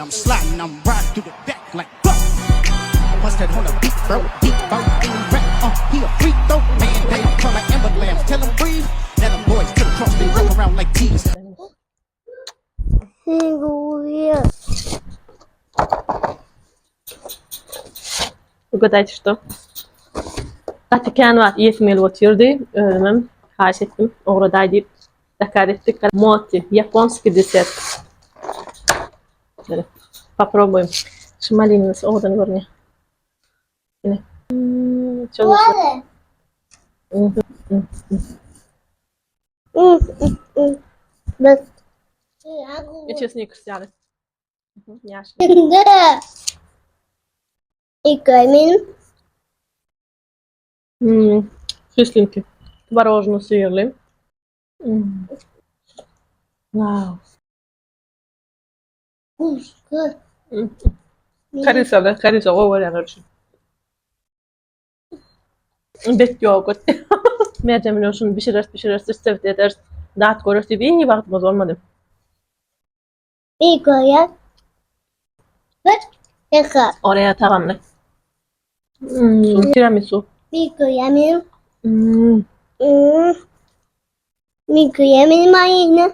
I'm sliding, I'm riding through the back like fuck. Bust that on the beat, bro. Deep boat in rap. He a freak though, man. They call like Everglades. Tell him breathe. Let them boys to the cross, they walk around like tees. Угадайте, что? Vatikan var. Yetmeli oturdu. Ölümüm. Karşı ettim. Oradaydı. Dakar ettik. Моти. Японский десерт. Böyle. Попробуем. Şu малиновый oradan görünüyor. Yine. Çok güzel. Bak. İçi Snickers yani. Yaşlı. İlk benim. Кисленький. Творожно-сырный. Вау. Kuşku. Корица, over energy. Bet yoğurt. Mercem biliyorsun pişirir, sevdi eder. Dağıt görürse bir iyi vaktimiz olmadı. Bir koyar. Bak. Yakar. Oraya tamamla. Tiramisu. Bir koyar. Hmm. Bir koyar benim ayağına.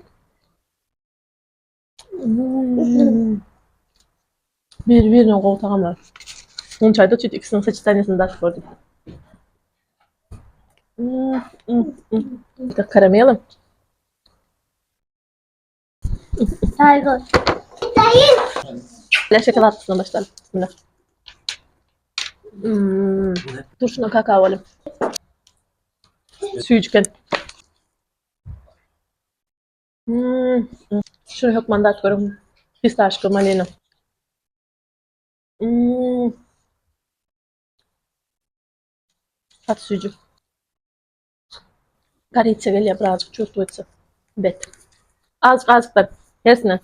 Birbirine kol tamamlar. Onun çayda süt ikisinin sachetanesini de gördüm. Bir de karamelim. Targo. Hayır. Ile şokolatlısına başlayalım. Bismillah. Dur şuna kakao alayım. Suyu Şuraya yok mandat koyalım. Pistachio, malina. At suyu. Корица geliyor birazcık çöktü. Bet. Azıcık da. Hepsine.